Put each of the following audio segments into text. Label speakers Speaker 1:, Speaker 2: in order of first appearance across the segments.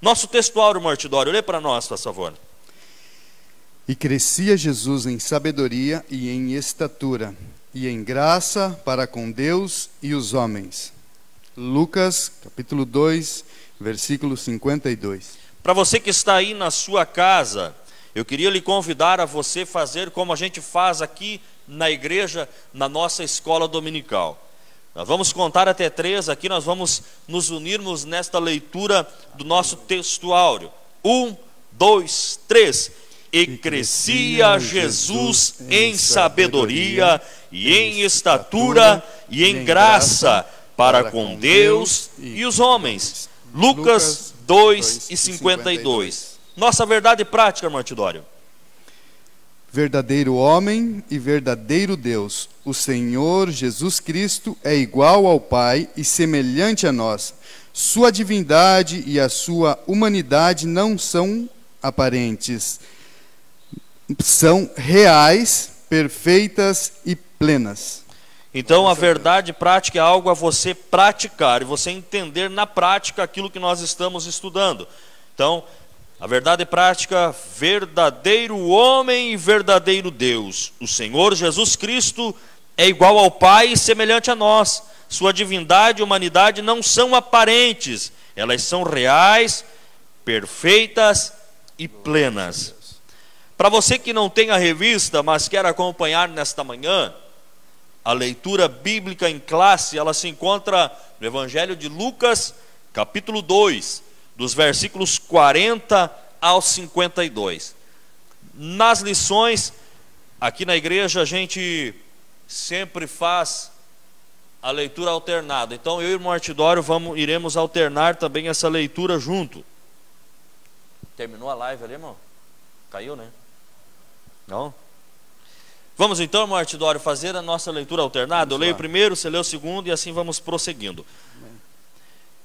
Speaker 1: Nosso textuário, Martidório, lê para nós, por favor.
Speaker 2: E crescia Jesus em sabedoria e em estatura, e em graça para com Deus e os homens. Lucas, capítulo 2, versículo 52.
Speaker 1: Para você que está aí na sua casa, eu queria lhe convidar a você fazer como a gente faz aqui na igreja, na nossa escola dominical. Nós vamos contar até 3 aqui, nós vamos nos unirmos nesta leitura do nosso textuário. 1, 2, 3. E crescia Jesus em sabedoria e em estatura e em graça para com Deus e os homens. Lucas 2 e 52. Nossa verdade prática, Martidório.
Speaker 2: Verdadeiro homem e verdadeiro Deus, o Senhor Jesus Cristo é igual ao Pai e semelhante a nós. Sua divindade e a sua humanidade não são aparentes, são reais, perfeitas e plenas.
Speaker 1: Então a verdade prática é algo a você praticar e você entender na prática aquilo que nós estamos estudando. Então, a verdade prática, verdadeiro homem e verdadeiro Deus. O Senhor Jesus Cristo é igual ao Pai e semelhante a nós. Sua divindade e humanidade não são aparentes, elas são reais, perfeitas e plenas. Para você que não tem a revista, mas quer acompanhar nesta manhã, a leitura bíblica em classe, ela se encontra no Evangelho de Lucas, capítulo 2. Dos versículos 40 ao 52. Nas lições, aqui na igreja, a gente sempre faz a leitura alternada. Então, eu e o Martidório iremos alternar também essa leitura junto. Terminou a live ali, irmão? Caiu, né? Não? Vamos então, Martidório, fazer a nossa leitura alternada. Eu leio o primeiro, você lê o segundo e assim vamos prosseguindo.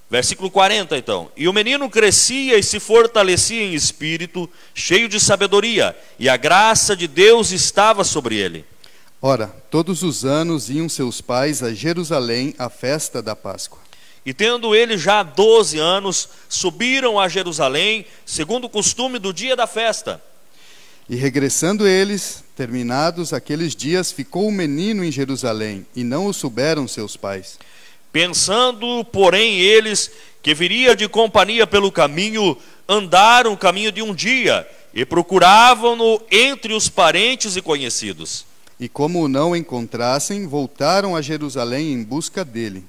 Speaker 1: Versículo 40 então. E o menino crescia e se fortalecia em espírito, cheio de sabedoria, e a graça de Deus estava sobre ele.
Speaker 2: Ora, todos os anos iam seus pais a Jerusalém à festa da Páscoa.
Speaker 1: E tendo ele já 12 anos, subiram a Jerusalém, segundo o costume do dia da festa.
Speaker 2: E regressando eles, terminados aqueles dias, ficou o menino em Jerusalém, e não o souberam seus pais.
Speaker 1: Pensando, porém, eles que viria de companhia pelo caminho, andaram o caminho de um dia, e procuravam-no entre os parentes e conhecidos.
Speaker 2: E como o não encontrassem, voltaram a Jerusalém em busca dele.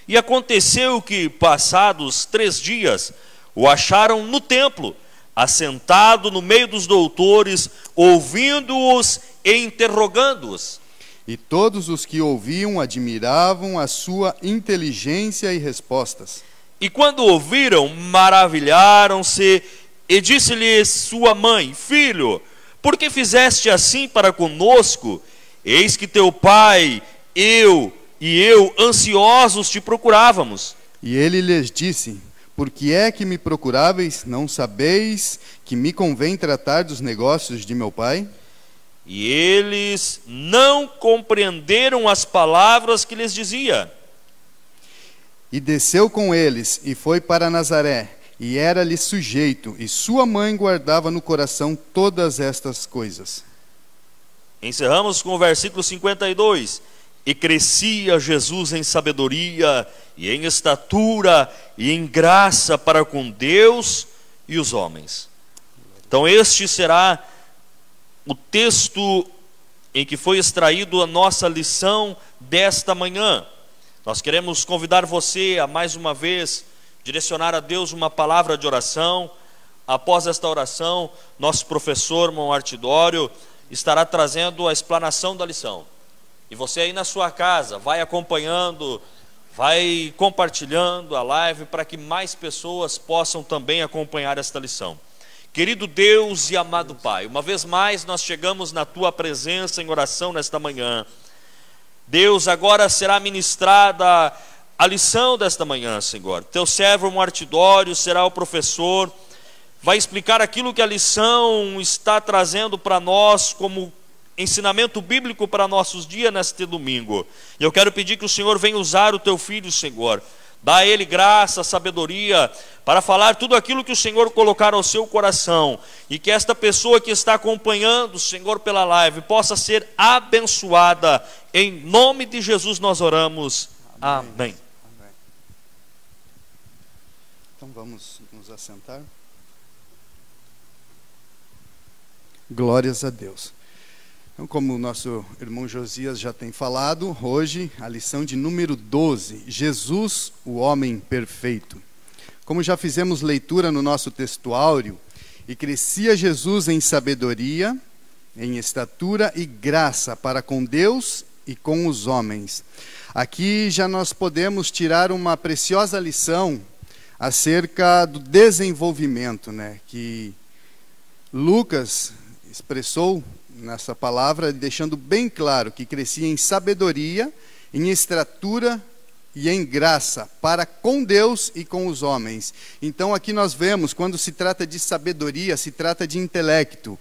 Speaker 1: E aconteceu que, passados 3 dias, o acharam no templo, assentado no meio dos doutores, ouvindo-os e interrogando-os.
Speaker 2: E todos os que ouviam admiravam a sua inteligência e respostas.
Speaker 1: E quando ouviram, maravilharam-se, e disse-lhe sua mãe: Filho, por que fizeste assim para conosco? Eis que teu pai, eu, ansiosos te procurávamos.
Speaker 2: E ele lhes disse: Por que é que me procuráveis? Não sabeis que me convém tratar dos negócios de meu pai?
Speaker 1: E eles não compreenderam as palavras que lhes dizia.
Speaker 2: E desceu com eles, e foi para Nazaré, e era-lhe sujeito, e sua mãe guardava no coração todas estas coisas.
Speaker 1: Encerramos com o versículo 52. E crescia Jesus em sabedoria, e em estatura, e em graça para com Deus e os homens. Então este será o texto em que foi extraído a nossa lição desta manhã. Nós queremos convidar você a mais uma vez direcionar a Deus uma palavra de oração. Após esta oração, nosso professor, irmão Martidório, estará trazendo a explanação da lição. E você aí na sua casa vai acompanhando, vai compartilhando a live para que mais pessoas possam também acompanhar esta lição. Querido Deus e amado Pai, uma vez mais nós chegamos na Tua presença em oração nesta manhã. Deus, agora será ministrada a lição desta manhã, Senhor. Teu servo Martidório será o professor, vai explicar aquilo que a lição está trazendo para nós como ensinamento bíblico para nossos dias neste domingo. E eu quero pedir que o Senhor venha usar o Teu filho, Senhor. Dá a ele graça, sabedoria, para falar tudo aquilo que o Senhor colocar ao seu coração. E que esta pessoa que está acompanhando o Senhor pela live possa ser abençoada. Em nome de Jesus nós oramos. Amém.
Speaker 2: Amém. Então vamos nos assentar. Glórias a Deus. Então, como o nosso irmão Josias já tem falado, hoje a lição de número 12, Jesus, o homem perfeito. Como já fizemos leitura no nosso textuário, e crescia Jesus em sabedoria, em estatura e graça para com Deus e com os homens. Aqui já nós podemos tirar uma preciosa lição acerca do desenvolvimento, que Lucas expressou nessa palavra, deixando bem claro que crescia em sabedoria, em estatura e em graça para com Deus e com os homens. Então aqui nós vemos, quando se trata de sabedoria, se trata de intelecto,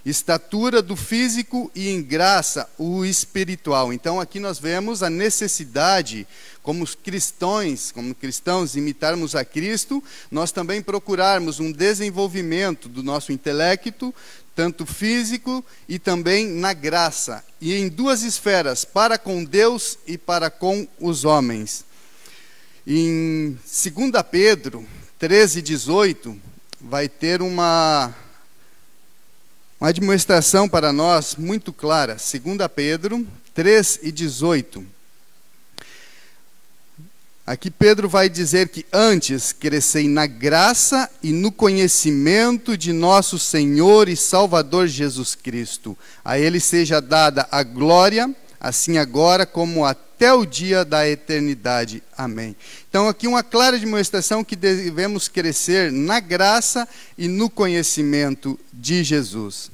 Speaker 2: estatura do físico e em graça o espiritual. Então aqui nós vemos a necessidade, como cristãos, imitarmos a Cristo, nós também procurarmos um desenvolvimento do nosso intelecto, tanto físico e também na graça, e em duas esferas, para com Deus e para com os homens. Em 2 Pedro 13:18, vai ter uma admoestação para nós muito clara. 2 Pedro 3:18. Aqui Pedro vai dizer que antes crescei na graça e no conhecimento de nosso Senhor e Salvador Jesus Cristo. A Ele seja dada a glória, assim agora como até o dia da eternidade. Amém. Então aqui uma clara demonstração que devemos crescer na graça e no conhecimento de Jesus.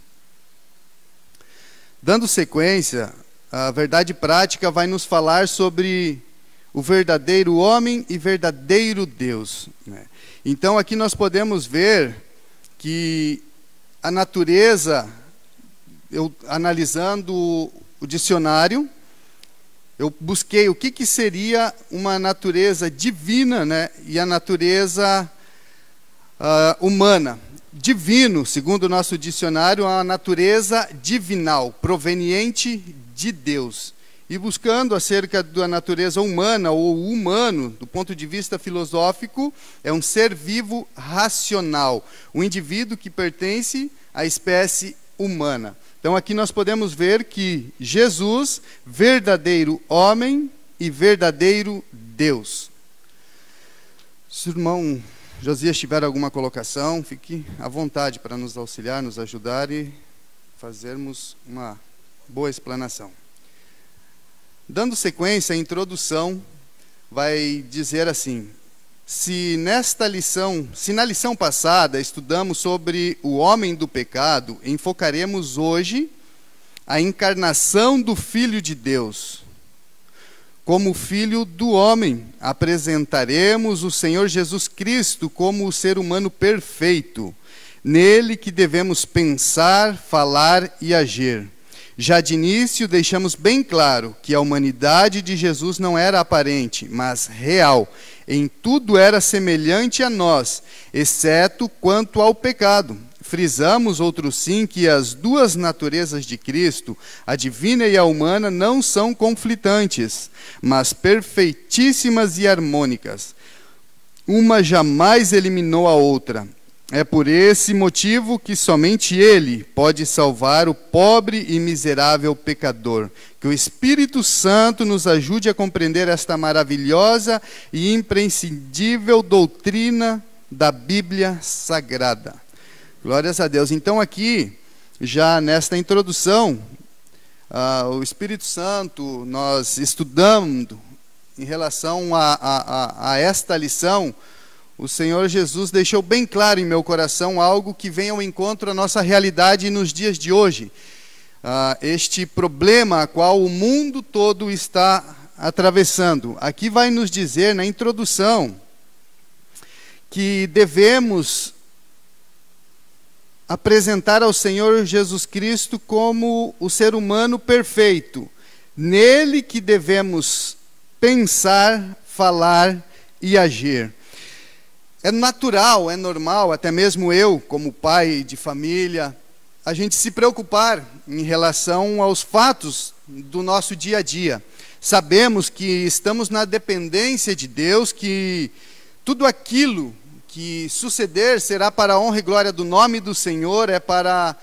Speaker 2: Dando sequência, a verdade prática vai nos falar sobre o verdadeiro homem e verdadeiro Deus. Então aqui nós podemos ver que a natureza, eu analisando o dicionário, eu busquei o que seria uma natureza divina, e a natureza humana. Divino, segundo o nosso dicionário, é uma natureza divinal, proveniente de Deus. E buscando acerca da natureza humana, ou humano, do ponto de vista filosófico, é um ser vivo racional, um indivíduo que pertence à espécie humana. Então aqui nós podemos ver que Jesus, verdadeiro homem e verdadeiro Deus. Se o irmão Josias tiver alguma colocação, fique à vontade para nos auxiliar, nos ajudar e fazermos uma boa explanação. Dando sequência, a introdução vai dizer assim: se na lição passada estudamos sobre o homem do pecado, enfocaremos hoje a encarnação do Filho de Deus. Como Filho do homem, apresentaremos o Senhor Jesus Cristo como o ser humano perfeito, nele que devemos pensar, falar e agir. Já de início, deixamos bem claro que a humanidade de Jesus não era aparente, mas real. Em tudo era semelhante a nós, exceto quanto ao pecado. Frisamos, outro sim, que as duas naturezas de Cristo, a divina e a humana, não são conflitantes, mas perfeitíssimas e harmônicas. Uma jamais eliminou a outra. É por esse motivo que somente Ele pode salvar o pobre e miserável pecador. Que o Espírito Santo nos ajude a compreender esta maravilhosa e imprescindível doutrina da Bíblia Sagrada. Glórias a Deus. Então aqui, já nesta introdução, o Espírito Santo, nós estudando em relação a esta lição, o Senhor Jesus deixou bem claro em meu coração algo que vem ao encontro à nossa realidade nos dias de hoje. Este problema a qual o mundo todo está atravessando. Aqui vai nos dizer na introdução que devemos apresentar ao Senhor Jesus Cristo como o ser humano perfeito. Nele que devemos pensar, falar e agir. É natural, é normal, até mesmo eu, como pai de família, a gente se preocupar em relação aos fatos do nosso dia a dia. Sabemos que estamos na dependência de Deus, que tudo aquilo que suceder será para a honra e glória do nome do Senhor, é para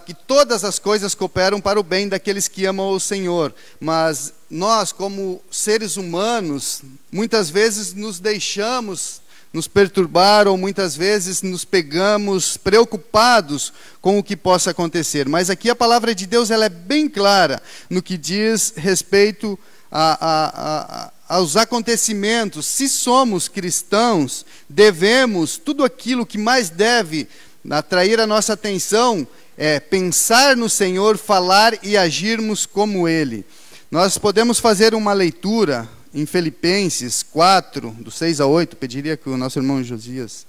Speaker 2: que todas as coisas cooperam para o bem daqueles que amam o Senhor. Mas nós, como seres humanos, muitas vezes nos deixamos nos perturbar, ou muitas vezes nos pegamos preocupados com o que possa acontecer. Mas aqui a palavra de Deus ela é bem clara no que diz respeito aos acontecimentos. Se somos cristãos, devemos, tudo aquilo que mais deve atrair a nossa atenção é pensar no Senhor, falar e agirmos como Ele. Nós podemos fazer uma leitura em Filipenses 4, do 6 a 8, pediria que o nosso irmão Josias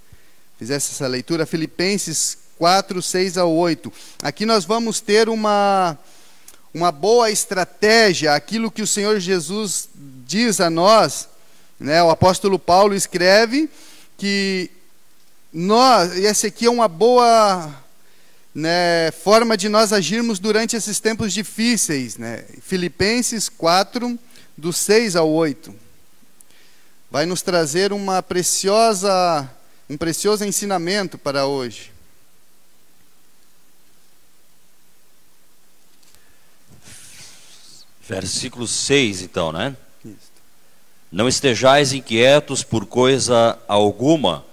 Speaker 2: fizesse essa leitura, Filipenses 4, 6 a 8. Aqui nós vamos ter uma boa estratégia, aquilo que o Senhor Jesus diz a nós, né? O apóstolo Paulo escreve que essa aqui é uma boa, né, forma de nós agirmos durante esses tempos difíceis, né? Filipenses 4, do 6 ao 8, vai nos trazer um precioso ensinamento para hoje.
Speaker 1: Versículo 6, então, né?
Speaker 2: Isso.
Speaker 1: Não estejais inquietos por coisa alguma,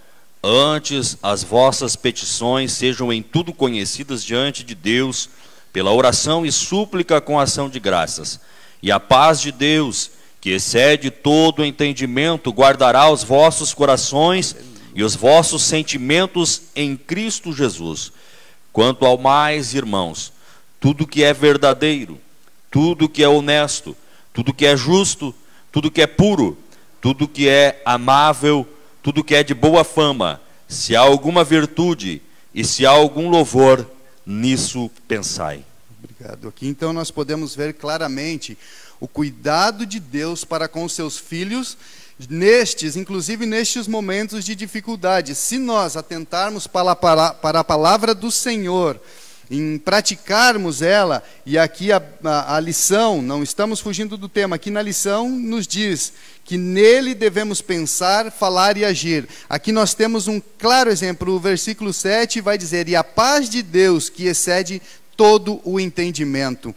Speaker 1: antes as vossas petições sejam em tudo conhecidas diante de Deus, pela oração e súplica com ação de graças. E a paz de Deus, que excede todo o entendimento, guardará os vossos corações e os vossos sentimentos em Cristo Jesus. Quanto ao mais, irmãos, tudo que é verdadeiro, tudo que é honesto, tudo que é justo, tudo que é puro, tudo que é amável, tudo que é de boa fama, se há alguma virtude e se há algum louvor, nisso pensai.
Speaker 2: Obrigado. Aqui então nós podemos ver claramente o cuidado de Deus para com os seus filhos, inclusive nestes momentos de dificuldade. Se nós atentarmos para a palavra do Senhor, em praticarmos ela, e aqui a lição, não estamos fugindo do tema, aqui na lição nos diz que nele devemos pensar, falar e agir. Aqui nós temos um claro exemplo, o versículo 7 vai dizer, e a paz de Deus que excede todo o entendimento.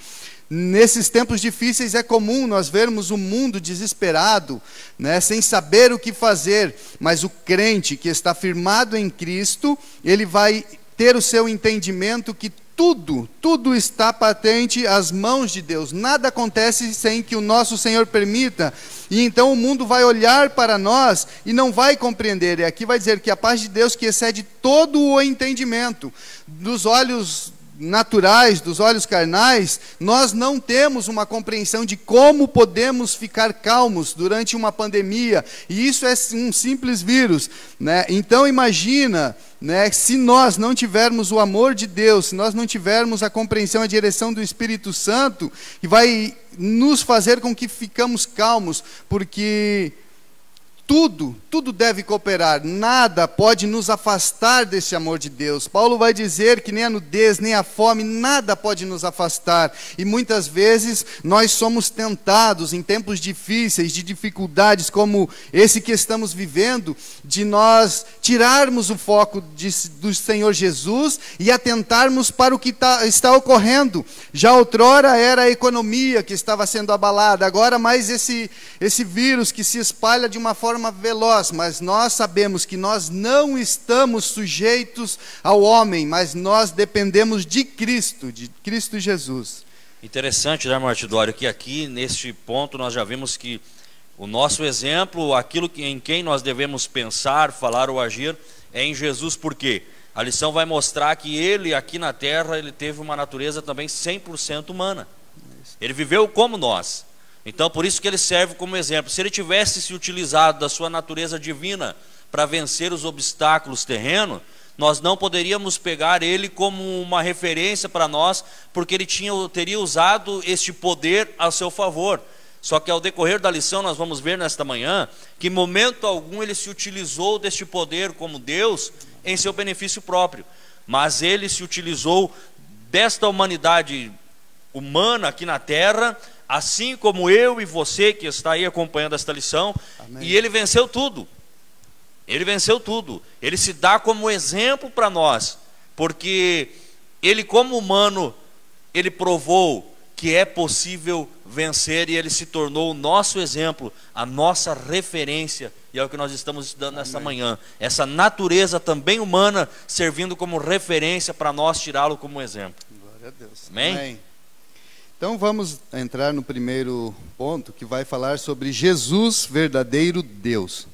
Speaker 2: Nesses tempos difíceis é comum nós vermos o mundo desesperado, né, sem saber o que fazer, mas o crente que está firmado em Cristo, ele vai ter o seu entendimento que tudo está patente às mãos de Deus. Nada acontece sem que o nosso Senhor permita. E então o mundo vai olhar para nós e não vai compreender. E aqui vai dizer que a paz de Deus que excede todo o entendimento. Dos olhos naturais, dos olhos carnais, nós não temos uma compreensão de como podemos ficar calmos durante uma pandemia, e isso é um simples vírus, né? Então imagina, né, se nós não tivermos o amor de Deus, se nós não tivermos a compreensão, a direção do Espírito Santo, que vai nos fazer com que ficamos calmos, porque tudo deve cooperar, nada pode nos afastar desse amor de Deus. Paulo vai dizer que nem a nudez, nem a fome, nada pode nos afastar. E muitas vezes nós somos tentados em tempos difíceis, de dificuldades como esse que estamos vivendo, de nós tirarmos o foco do Senhor Jesus e atentarmos para o que está ocorrendo. Já outrora era a economia que estava sendo abalada, agora mais esse vírus que se espalha de uma forma veloz, mas nós sabemos que nós não estamos sujeitos ao homem, mas nós dependemos de Cristo Jesus.
Speaker 1: Interessante, né, Martidório, que aqui neste ponto nós já vimos que o nosso exemplo, aquilo em quem nós devemos pensar, falar ou agir, é em Jesus. Por quê? A lição vai mostrar que ele aqui na terra, ele teve uma natureza também 100% humana. Ele viveu como nós. Então, por isso que ele serve como exemplo. Se ele tivesse se utilizado da sua natureza divina para vencer os obstáculos terrenos, nós não poderíamos pegar ele como uma referência para nós, porque ele teria usado este poder a seu favor. Só que ao decorrer da lição nós vamos ver nesta manhã que em momento algum ele se utilizou deste poder como Deus em seu benefício próprio, mas ele se utilizou desta humanidade humana aqui na terra, assim como eu e você que está aí acompanhando esta lição. Amém. E ele venceu tudo. Ele venceu tudo. Ele se dá como exemplo para nós, porque ele como humano, ele provou que é possível vencer, e ele se tornou o nosso exemplo, a nossa referência, e é o que nós estamos estudando nesta manhã, essa natureza também humana servindo como referência para nós tirá-lo como exemplo.
Speaker 2: Glória a Deus.
Speaker 1: Amém?
Speaker 2: Amém. Então vamos entrar no primeiro ponto, que vai falar sobre Jesus, verdadeiro Deus.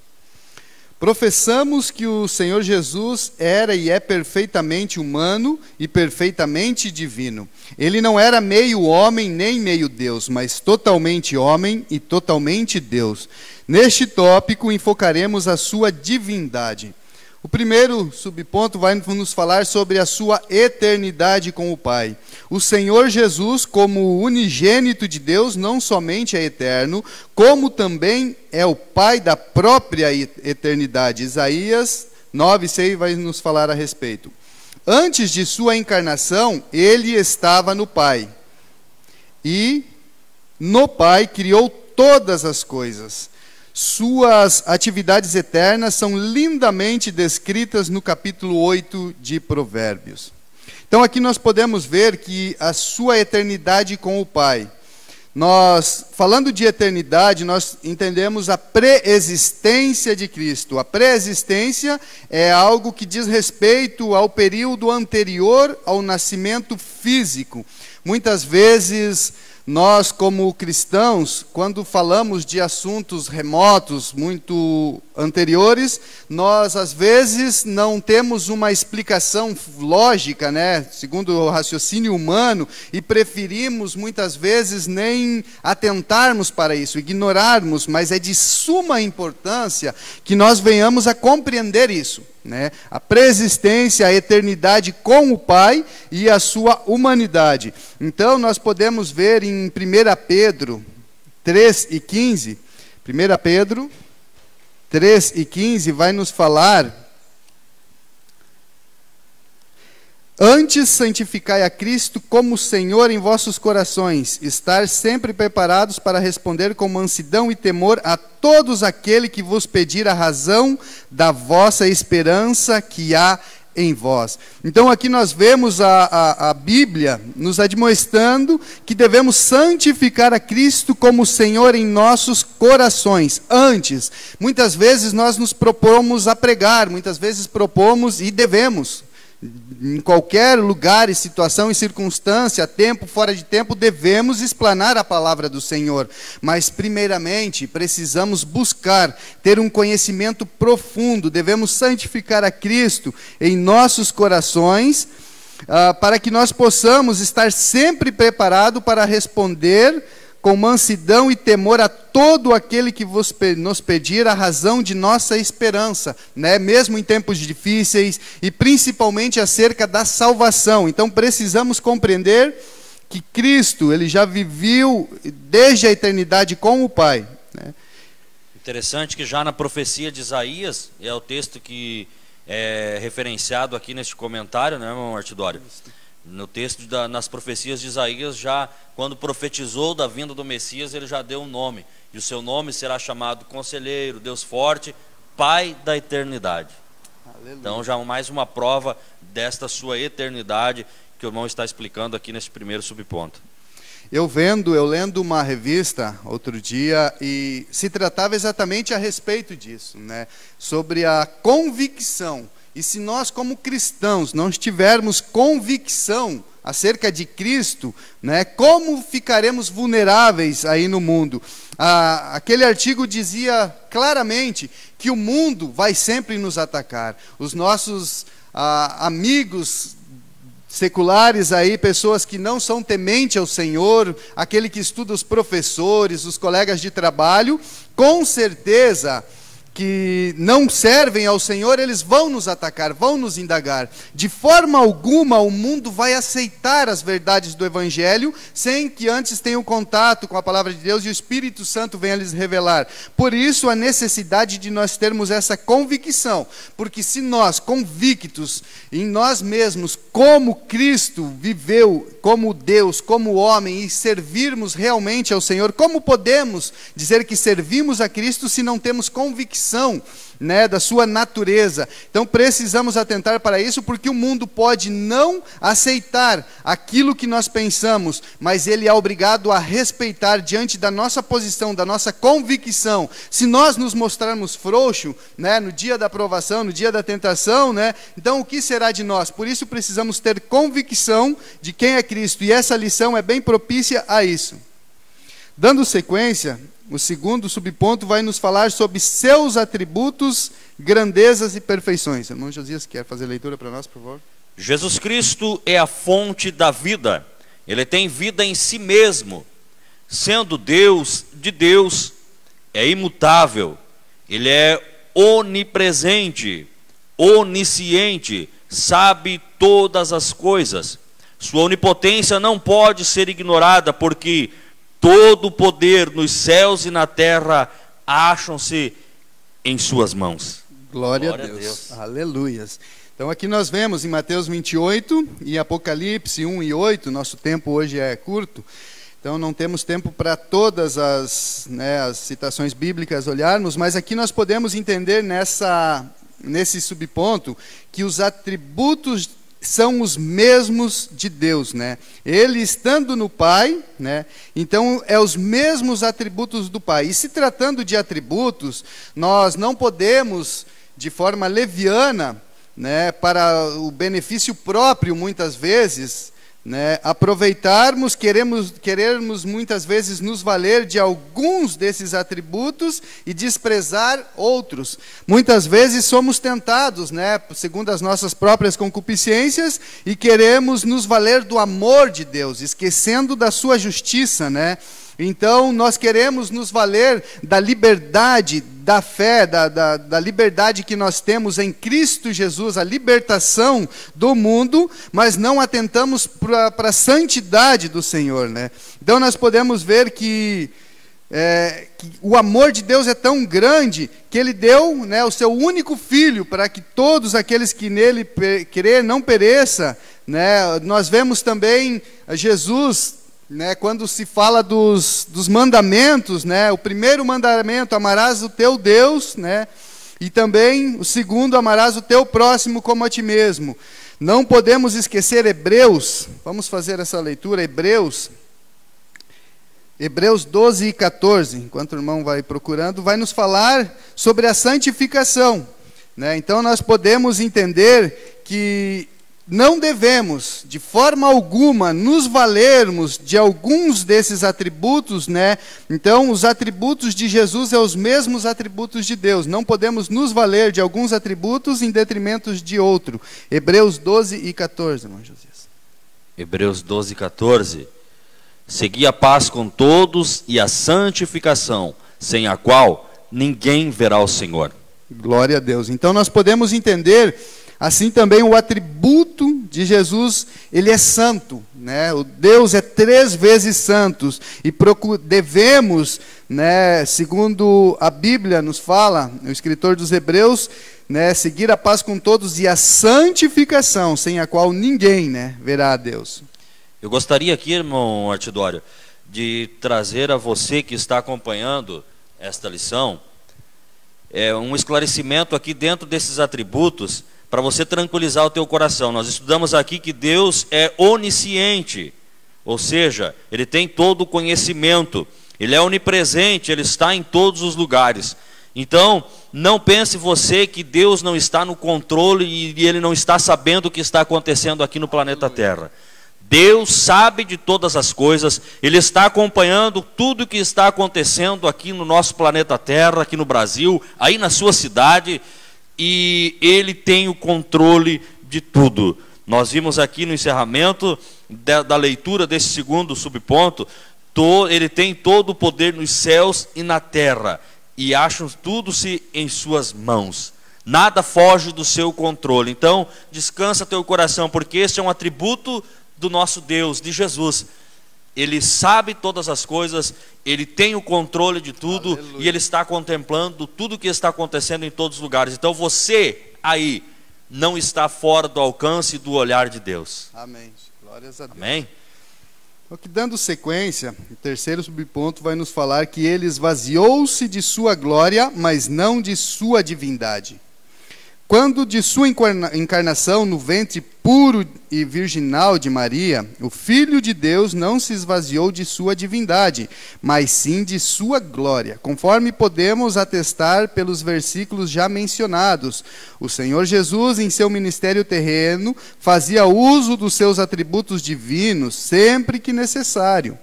Speaker 2: Professamos que o Senhor Jesus era e é perfeitamente humano e perfeitamente divino. Ele não era meio homem nem meio Deus, mas totalmente homem e totalmente Deus. Neste tópico enfocaremos a sua divindade. O primeiro subponto vai nos falar sobre a sua eternidade com o Pai. O Senhor Jesus, como unigênito de Deus, não somente é eterno, como também é o Pai da própria eternidade. Isaías 9:6 vai nos falar a respeito. Antes de sua encarnação, ele estava no Pai, e no Pai criou todas as coisas. Suas atividades eternas são lindamente descritas no capítulo 8 de Provérbios. Então aqui nós podemos ver que a sua eternidade com o Pai. Nós, falando de eternidade, nós entendemos a pré-existência de Cristo. A pré-existência é algo que diz respeito ao período anterior ao nascimento físico. Muitas vezes nós, como cristãos, quando falamos de assuntos remotos, muito anteriores, nós às vezes não temos uma explicação lógica, né, segundo o raciocínio humano, e preferimos muitas vezes nem atentarmos para isso, ignorarmos, mas é de suma importância que nós venhamos a compreender isso, né? A preexistência, a eternidade com o Pai e a sua humanidade. Então nós podemos ver em 1 Pedro 3:15, 1 Pedro 3:15 vai nos falar: antes santificai a Cristo como Senhor em vossos corações, estar sempre preparados para responder com mansidão e temor a todos aquele que vos pedir a razão da vossa esperança que há em vós. Então aqui nós vemos a Bíblia nos admoestando que devemos santificar a Cristo como Senhor em nossos corações. Antes, muitas vezes nós nos propomos a pregar, muitas vezes propomos e devemos, em qualquer lugar e situação e circunstância, tempo, fora de tempo, devemos explanar a palavra do Senhor. Mas, primeiramente, precisamos buscar ter um conhecimento profundo, devemos santificar a Cristo em nossos corações, para que nós possamos estar sempre preparados para responder com mansidão e temor a todo aquele que nos pedir a razão de nossa esperança, né? Mesmo em tempos difíceis, e principalmente acerca da salvação. Então precisamos compreender que Cristo, ele já viveu desde a eternidade com o Pai, né?
Speaker 1: Interessante que já na profecia de Isaías, é o texto que é referenciado aqui neste comentário, né, irmão Artidório? No texto, nas profecias de Isaías, já quando profetizou da vinda do Messias, ele já deu um nome. E o seu nome será chamado Conselheiro, Deus Forte, Pai da Eternidade. Aleluia. Então já mais uma prova desta sua eternidade que o irmão está explicando aqui nesse primeiro subponto.
Speaker 2: Eu lendo uma revista outro dia, e se tratava exatamente a respeito disso, né? Sobre a convicção. E se nós, como cristãos, não tivermos convicção acerca de Cristo, né, como ficaremos vulneráveis aí no mundo? Aquele artigo dizia claramente que o mundo vai sempre nos atacar. Os nossos amigos seculares aí, pessoas que não são tementes ao Senhor, aquele que estuda os professores, os colegas de trabalho, com certeza que não servem ao Senhor, eles vão nos atacar, vão nos indagar. De forma alguma o mundo vai aceitar as verdades do Evangelho sem que antes tenham contato com a palavra de Deus e o Espírito Santo venha lhes revelar. Por isso a necessidade de nós termos essa convicção, porque se nós convictos em nós mesmos, como Cristo viveu, como Deus, como homem, e servirmos realmente ao Senhor, como podemos dizer que servimos a Cristo se não temos convicção, né, da sua natureza? Então precisamos atentar para isso, porque o mundo pode não aceitar aquilo que nós pensamos, mas ele é obrigado a respeitar diante da nossa posição, da nossa convicção. Se nós nos mostrarmos frouxos, né, no dia da provação, no dia da tentação, né, então o que será de nós? Por isso precisamos ter convicção de quem é Cristo, e essa lição é bem propícia a isso. Dando sequência, o segundo subponto vai nos falar sobre seus atributos, grandezas e perfeições. Irmão Josias, quer fazer a leitura para nós, por favor?
Speaker 1: Jesus Cristo é a fonte da vida. Ele tem vida em si mesmo. Sendo Deus de Deus, é imutável. Ele é onipresente, onisciente, sabe todas as coisas. Sua onipotência não pode ser ignorada, porque todo o poder nos céus e na terra acham-se em suas mãos.
Speaker 2: Glória a Deus. Aleluias. Então aqui nós vemos em Mateus 28 e Apocalipse 1 e 8, nosso tempo hoje é curto, então não temos tempo para todas as citações bíblicas olharmos, mas aqui nós podemos entender nesse subponto que os atributos são os mesmos de Deus, né? Ele estando no Pai, né? Então é os mesmos atributos do Pai. E se tratando de atributos, nós não podemos, de forma leviana, né, para o benefício próprio muitas vezes, né, aproveitarmos, querermos muitas vezes nos valer de alguns desses atributos e desprezar outros. Muitas vezes somos tentados, né, segundo as nossas próprias concupiscências, e queremos nos valer do amor de Deus, esquecendo da sua justiça, né? Então nós queremos nos valer da liberdade, da fé, da liberdade que nós temos em Cristo Jesus, a libertação do mundo, mas não atentamos para a santidade do Senhor, né? Então nós podemos ver que o amor de Deus é tão grande que Ele deu, né, o seu único Filho para que todos aqueles que nele crer não pereça, né? Nós vemos também Jesus, né, quando se fala dos mandamentos, né, o primeiro mandamento, amarás o teu Deus, né, e também o segundo, amarás o teu próximo como a ti mesmo. Não podemos esquecer Hebreus, vamos fazer essa leitura, Hebreus 12 e 14, enquanto o irmão vai procurando, vai nos falar sobre a santificação, né? Então nós podemos entender que não devemos, de forma alguma, nos valermos de alguns desses atributos, né? Então, os atributos de Jesus são os mesmos atributos de Deus. Não podemos nos valer de alguns atributos em detrimento de outro. Hebreus 12 e 14, irmão Josias.
Speaker 1: Hebreus 12 e 14. Segui a paz com todos e a santificação, sem a qual ninguém verá o Senhor.
Speaker 2: Glória a Deus. Então, nós podemos entender assim também o atributo de Jesus, ele é santo, né? O Deus é 3 vezes santo, e devemos, né, segundo a Bíblia nos fala, o escritor dos Hebreus, né, seguir a paz com todos e a santificação, sem a qual ninguém, né, verá a Deus.
Speaker 1: Eu gostaria aqui, irmão Artidório, de trazer a você que está acompanhando esta lição, um esclarecimento aqui dentro desses atributos, para você tranquilizar o teu coração. Nós estudamos aqui que Deus é onisciente, ou seja, Ele tem todo o conhecimento, Ele é onipresente, Ele está em todos os lugares. Então, não pense você que Deus não está no controle e Ele não está sabendo o que está acontecendo aqui no planeta Terra. Deus sabe de todas as coisas, Ele está acompanhando tudo o que está acontecendo aqui no nosso planeta Terra, aqui no Brasil, aí na sua cidade, e Ele tem o controle de tudo. Nós vimos aqui no encerramento da leitura desse segundo subponto, Ele tem todo o poder nos céus e na terra. e acham tudo-se em suas mãos. Nada foge do seu controle. Então, descansa teu coração, porque este é um atributo do nosso Deus, de Jesus. Ele sabe todas as coisas, Ele tem o controle de tudo. Aleluia. E Ele está contemplando tudo o que está acontecendo em todos os lugares. Então você aí não está fora do alcance do olhar de Deus.
Speaker 2: Amém. Glórias a Deus.
Speaker 1: Amém.
Speaker 2: Porque dando sequência, o terceiro subponto vai nos falar que ele esvaziou-se de sua glória, mas não de sua divindade. Quando de sua encarnação no ventre puro e virginal de Maria, o Filho de Deus não se esvaziou de sua divindade, mas sim de sua glória, conforme podemos atestar pelos versículos já mencionados. O Senhor Jesus, em seu ministério terreno, fazia uso dos seus atributos divinos sempre que necessário.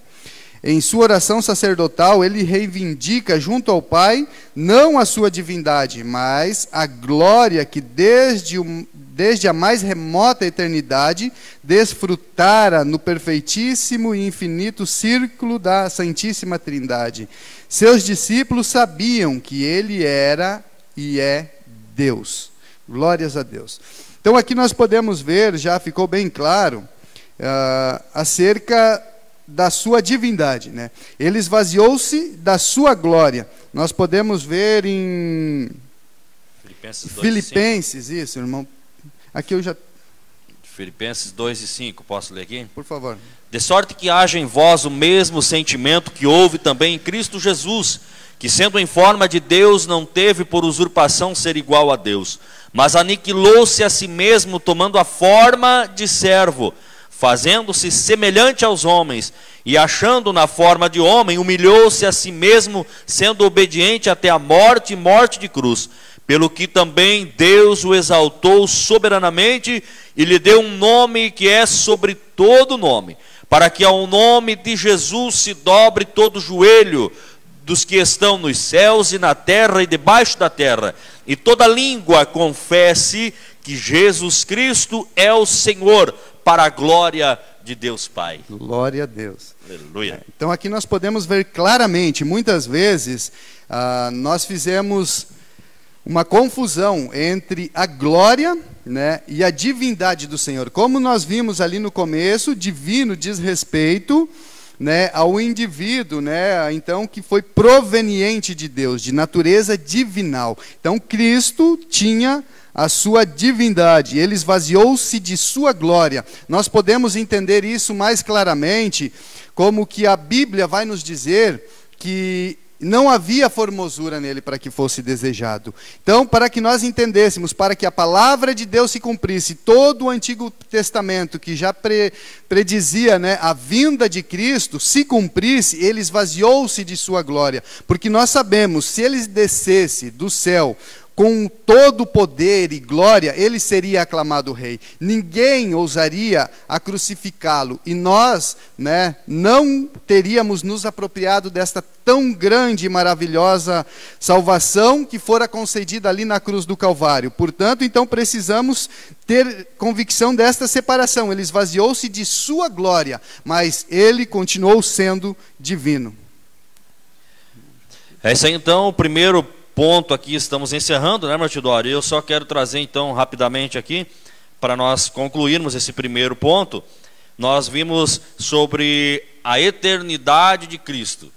Speaker 2: Em sua oração sacerdotal, ele reivindica junto ao Pai, não a sua divindade, mas a glória que desde a mais remota eternidade desfrutara no perfeitíssimo e infinito círculo da Santíssima Trindade. Seus discípulos sabiam que ele era e é Deus. Glórias a Deus. Então aqui nós podemos ver, já ficou bem claro, acerca da sua divindade, né? Ele esvaziou-se da sua glória. Nós podemos ver em Filipenses, isso, irmão. Aqui eu já...
Speaker 1: Filipenses 2:5, posso ler aqui?
Speaker 2: Por favor.
Speaker 1: De sorte que haja em vós o mesmo sentimento que houve também em Cristo Jesus, que sendo em forma de Deus não teve por usurpação ser igual a Deus, mas aniquilou-se a si mesmo, tomando a forma de servo, fazendo-se semelhante aos homens, e achando na forma de homem, humilhou-se a si mesmo, sendo obediente até a morte e morte de cruz. Pelo que também Deus o exaltou soberanamente e lhe deu um nome que é sobre todo nome, para que ao nome de Jesus se dobre todo joelho dos que estão nos céus e na terra e debaixo da terra, e toda língua confesse que Jesus Cristo é o Senhor, para a glória de Deus Pai.
Speaker 2: Glória a Deus.
Speaker 1: Aleluia.
Speaker 2: Então aqui nós podemos ver claramente, muitas vezes, nós fizemos uma confusão entre a glória, né, e a divindade do Senhor. Como nós vimos ali no começo, divino diz respeito, né, ao indivíduo, né, então, que foi proveniente de Deus, de natureza divinal. Então Cristo tinha a sua divindade, ele esvaziou-se de sua glória. Nós podemos entender isso mais claramente, como que a Bíblia vai nos dizer que não havia formosura nele para que fosse desejado. Então, para que nós entendêssemos, para que a palavra de Deus se cumprisse, todo o Antigo Testamento que já predizia, né, a vinda de Cristo, se cumprisse, ele esvaziou-se de sua glória. Porque nós sabemos, se ele descesse do céu com todo o poder e glória, ele seria aclamado rei. Ninguém ousaria a crucificá-lo. E nós, né, não teríamos nos apropriado desta tão grande e maravilhosa salvação que fora concedida ali na cruz do Calvário. Portanto, então precisamos ter convicção desta separação. Ele esvaziou-se de sua glória, mas ele continuou sendo divino.
Speaker 1: Esse aí então o primeiro ponto aqui, estamos encerrando, né, Martidório? Eu só quero trazer então rapidamente aqui, para nós concluirmos esse primeiro ponto. Nós vimos sobre a eternidade de Cristo.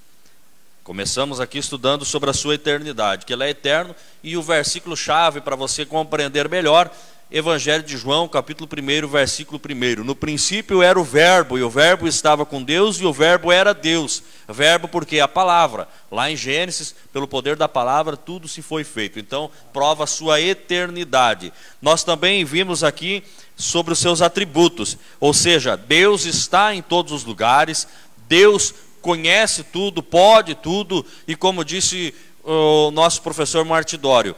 Speaker 1: Começamos aqui estudando sobre a sua eternidade, que ele é eterno, e o versículo chave para você compreender melhor, Evangelho de João, capítulo 1, versículo 1. No princípio era o verbo, e o verbo estava com Deus, e o verbo era Deus. Verbo porque é a palavra. Lá em Gênesis, pelo poder da palavra, tudo se foi feito. Então, prova a sua eternidade. Nós também vimos aqui sobre os seus atributos. Ou seja, Deus está em todos os lugares, Deus conhece tudo, pode tudo, e como disse o nosso professor Martidório,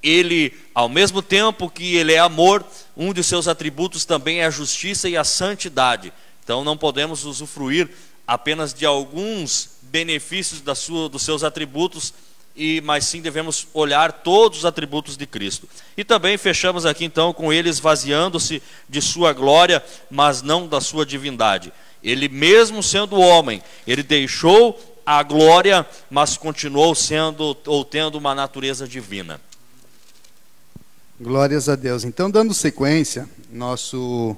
Speaker 1: ele, ao mesmo tempo que ele é amor, um de seus atributos também é a justiça e a santidade. Então não podemos usufruir apenas de alguns benefícios dos seus atributos, mas sim devemos olhar todos os atributos de Cristo. E também fechamos aqui então com ele esvaziando-se de sua glória, mas não da sua divindade. Ele mesmo sendo homem, ele deixou à glória, mas continuou sendo ou tendo uma natureza divina.
Speaker 2: Glórias a Deus. Então, dando sequência, nosso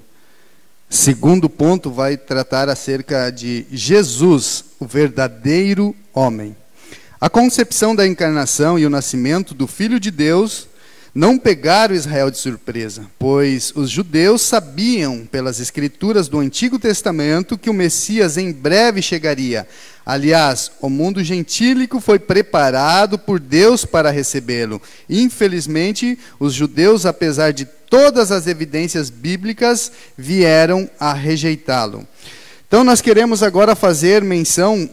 Speaker 2: segundo ponto vai tratar acerca de Jesus, o verdadeiro homem. A concepção da encarnação e o nascimento do Filho de Deus não pegaram Israel de surpresa, pois os judeus sabiam pelas escrituras do Antigo Testamento que o Messias em breve chegaria. Aliás, o mundo gentílico foi preparado por Deus para recebê-lo. Infelizmente, os judeus, apesar de todas as evidências bíblicas, vieram a rejeitá-lo. Então, nós queremos agora fazer menção,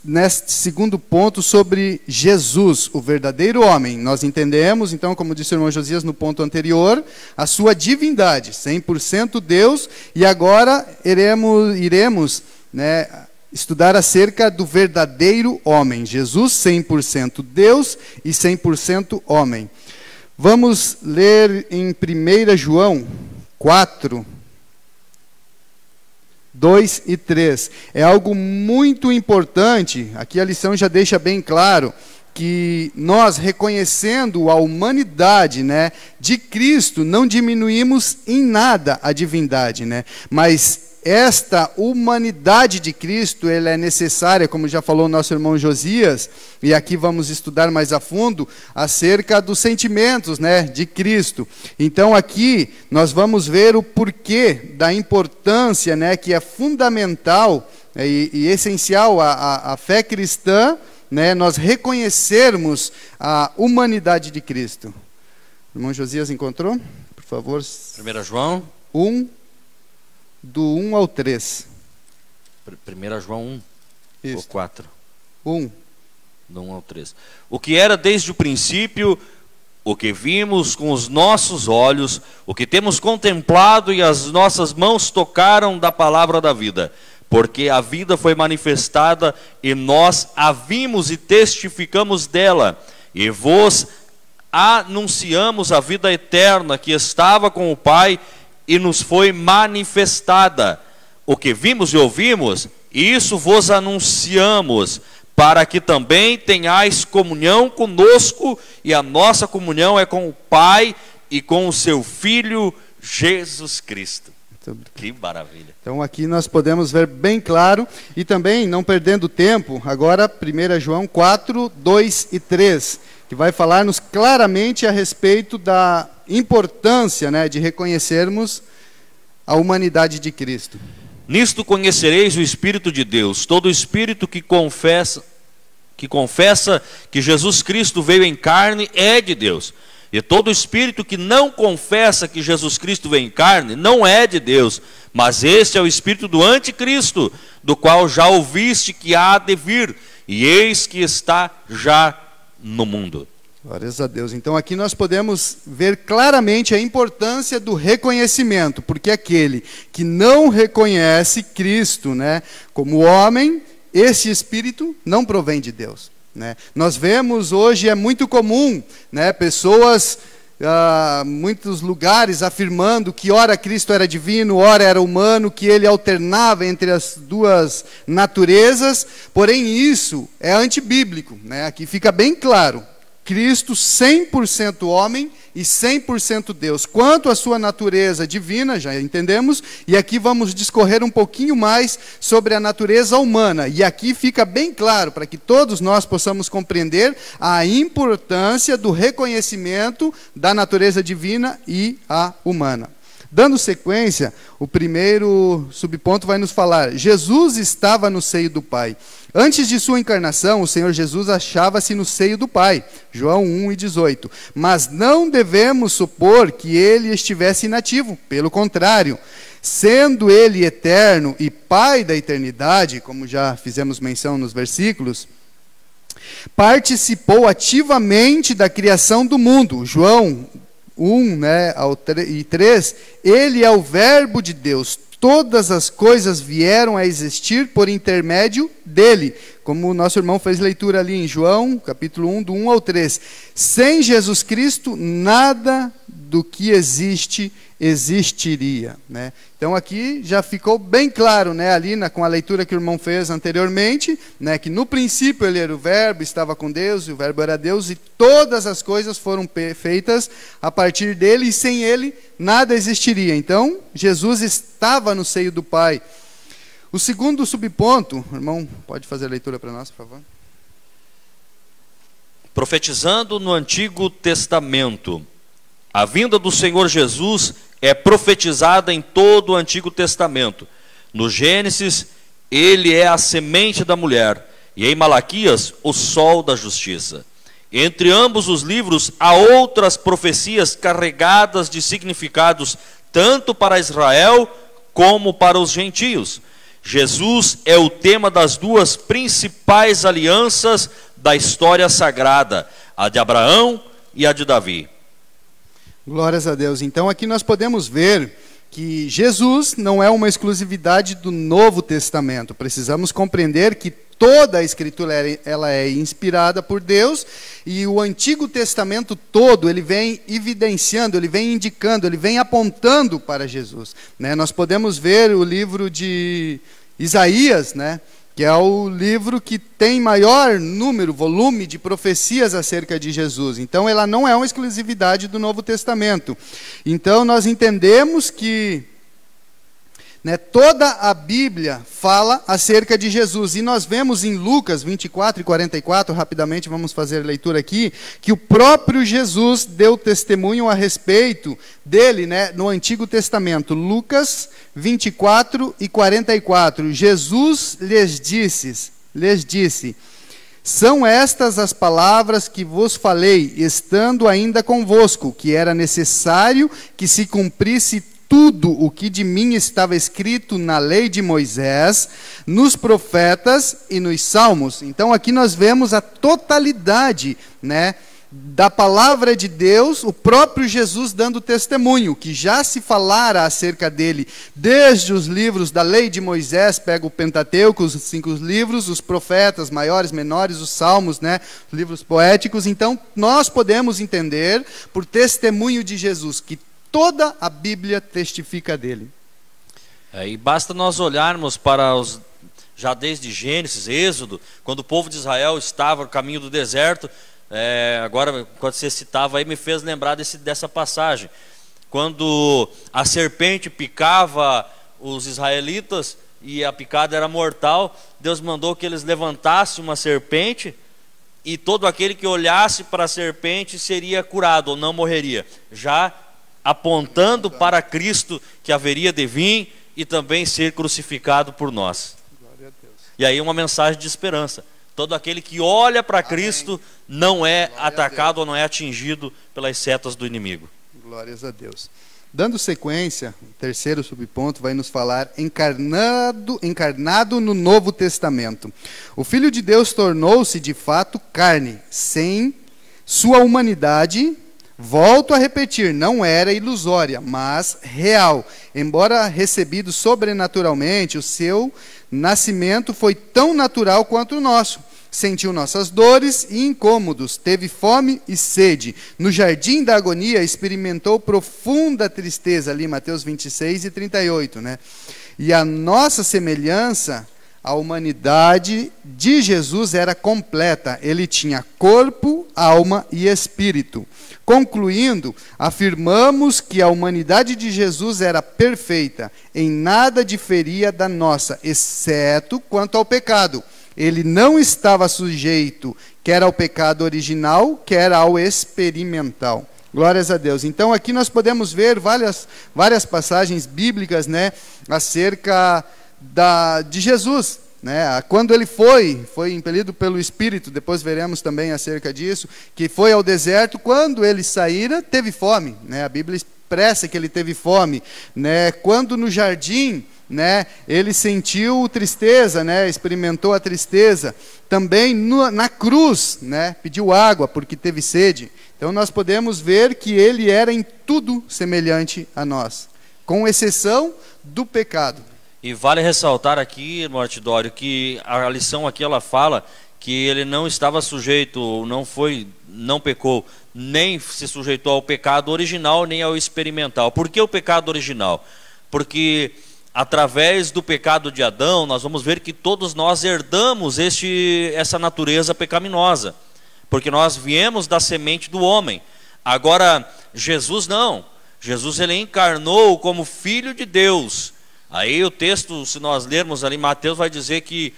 Speaker 2: neste segundo ponto, sobre Jesus, o verdadeiro homem. Nós entendemos, então, como disse o irmão Josias no ponto anterior, a sua divindade, 100% Deus, e agora iremos estudar acerca do verdadeiro homem. Jesus, 100% Deus e 100% homem. Vamos ler em 1 João 4, 2 e 3. É algo muito importante. Aqui a lição já deixa bem claro que nós, reconhecendo a humanidade, de Cristo, não diminuímos em nada a divindade, mas esta humanidade de Cristo, ela é necessária, como já falou o nosso irmão Josias, e aqui vamos estudar mais a fundo acerca dos sentimentos, de Cristo. Então aqui nós vamos ver o porquê da importância, que é fundamental e essencial à fé cristã, nós reconhecermos a humanidade de Cristo. O irmão Josias encontrou? Por favor.
Speaker 1: 1 João
Speaker 2: 1, do 1 ao 3.
Speaker 1: 1 João 1,
Speaker 2: isso.
Speaker 1: Ou 4?
Speaker 2: 1.
Speaker 1: Do 1 ao 3. O que era desde o princípio, o que vimos com os nossos olhos, o que temos contemplado e as nossas mãos tocaram da palavra da vida. Porque a vida foi manifestada e nós a vimos e testificamos dela. E vos anunciamos a vida eterna que estava com o Pai e nos foi manifestada. O que vimos e ouvimos, isso vos anunciamos, para que também tenhais comunhão conosco, e a nossa comunhão é com o Pai e com o seu Filho Jesus Cristo. Que maravilha.
Speaker 2: Então aqui nós podemos ver bem claro, e também, não perdendo tempo, agora 1 João 4, 2 e 3, que vai falar-nos claramente a respeito da importância, de reconhecermos a humanidade de Cristo.
Speaker 1: Nisto conhecereis o Espírito de Deus. Todo espírito que confessa que Jesus Cristo veio em carne é de Deus. E todo espírito que não confessa que Jesus Cristo veio em carne não é de Deus. Mas este é o espírito do anticristo, do qual já ouviste que há de vir, e eis que está já no mundo.
Speaker 2: Glórias a Deus. Então aqui nós podemos ver claramente a importância do reconhecimento, porque aquele que não reconhece Cristo, como homem, esse espírito não provém de Deus. Nós vemos hoje, é muito comum, pessoas, muitos lugares afirmando que ora Cristo era divino, ora era humano, que ele alternava entre as duas naturezas, porém isso é antibíblico. Aqui fica bem claro. Cristo 100% homem e 100% Deus. Quanto à sua natureza divina, já entendemos, e aqui vamos discorrer um pouquinho mais sobre a natureza humana. E aqui fica bem claro, para que todos nós possamos compreender a importância do reconhecimento da natureza divina e a humana. Dando sequência, o primeiro subponto vai nos falar: Jesus estava no seio do Pai. Antes de sua encarnação, o Senhor Jesus achava-se no seio do Pai. João 1 e 18. Mas não devemos supor que ele estivesse inativo. Pelo contrário, sendo ele eterno e Pai da eternidade, como já fizemos menção nos versículos, participou ativamente da criação do mundo. João 1 e 3, ele é o verbo de Deus. todas as coisas vieram a existir por intermédio dele. Como o nosso irmão fez leitura ali em João, capítulo 1, do 1 ao 3. Sem Jesus Cristo, nada do que existe existiria, né? Então aqui já ficou bem claro, né, ali com a leitura que o irmão fez anteriormente, né, que no princípio ele era o Verbo, estava com Deus, e o Verbo era Deus, e todas as coisas foram feitas a partir dele, e sem ele nada existiria. Então Jesus estava no seio do Pai. O segundo subponto, irmão, pode fazer a leitura para nós, por favor?
Speaker 1: Profetizando no Antigo Testamento. A vinda do Senhor Jesus é profetizada em todo o Antigo Testamento. No Gênesis, ele é a semente da mulher, e em Malaquias, o sol da justiça. Entre ambos os livros, há outras profecias carregadas de significados, tanto para Israel como para os gentios. Jesus é o tema das duas principais alianças da história sagrada, a de Abraão e a de Davi.
Speaker 2: Glórias a Deus. Então aqui nós podemos ver que Jesus não é uma exclusividade do Novo Testamento. Precisamos compreender que toda a Escritura ela é inspirada por Deus, e o Antigo Testamento todo ele vem evidenciando, ele vem indicando, ele vem apontando para Jesus, né? Nós podemos ver o livro de Isaías, né, que é o livro que tem maior volume de profecias acerca de Jesus. Então ela não é uma exclusividade do Novo Testamento. Então nós entendemos que, né, toda a Bíblia fala acerca de Jesus. E nós vemos em Lucas 24 e 44, rapidamente vamos fazer a leitura aqui, que o próprio Jesus deu testemunho a respeito dele, né, no Antigo Testamento. Lucas 24 e 44. Jesus lhes disse: são estas as palavras que vos falei, estando ainda convosco, que era necessário que se cumprisse tudo o que de mim estava escrito na lei de Moisés, nos profetas e nos salmos. Então aqui nós vemos a totalidade, né, da palavra de Deus, o próprio Jesus dando testemunho, que já se falara acerca dele, desde os livros da lei de Moisés, pega o Pentateuco, os 5 livros, os profetas, maiores, menores, os salmos, né, livros poéticos. Então nós podemos entender, por testemunho de Jesus, que toda a Bíblia testifica dele.
Speaker 1: E basta nós olharmos para já desde Gênesis, Êxodo, quando o povo de Israel estava no caminho do deserto. Agora, quando você citava aí, me fez lembrar dessa passagem. Quando a serpente picava os israelitas e a picada era mortal, Deus mandou que eles levantassem uma serpente, e todo aquele que olhasse para a serpente seria curado ou não morreria, já apontando para Cristo, que haveria de vir e também ser crucificado por nós.
Speaker 2: Glória a Deus.
Speaker 1: E aí uma mensagem de esperança. Todo aquele que olha para Cristo não é atacado ou não é atingido pelas setas do inimigo.
Speaker 2: Glórias a Deus. Dando sequência, o terceiro subponto vai nos falar encarnado no Novo Testamento. O Filho de Deus tornou-se de fato carne, sem sua humanidade. Volto a repetir, não era ilusória, mas real. Embora recebido sobrenaturalmente, o seu nascimento foi tão natural quanto o nosso. Sentiu nossas dores e incômodos, teve fome e sede. No jardim da agonia experimentou profunda tristeza, ali Mateus 26 e 38, né? E a nossa semelhança, a humanidade de Jesus era completa. Ele tinha corpo, alma e espírito. Concluindo, afirmamos que a humanidade de Jesus era perfeita, em nada diferia da nossa, exceto quanto ao pecado. Ele não estava sujeito, quer ao pecado original, quer ao experimental. Glórias a Deus. Então aqui nós podemos ver várias passagens bíblicas, né, acerca de Jesus, né? Quando ele foi impelido pelo Espírito, depois veremos também acerca disso, que foi ao deserto. Quando ele saíra, teve fome, né? A Bíblia expressa que ele teve fome, né? Quando no jardim, né, ele sentiu tristeza, né, experimentou a tristeza. Também na cruz, né, pediu água porque teve sede. Então nós podemos ver que ele era em tudo semelhante a nós. com exceção do pecado.
Speaker 1: E vale ressaltar aqui, irmão Artidório, que a lição aqui ela fala que ele não estava sujeito, não pecou, nem se sujeitou ao pecado original, nem ao experimental. Por que o pecado original? Porque através do pecado de Adão, nós vamos ver que todos nós herdamos essa natureza pecaminosa, porque nós viemos da semente do homem. Agora, Jesus não. Jesus ele encarnou como Filho de Deus. Aí o texto, se nós lermos ali, Mateus vai dizer que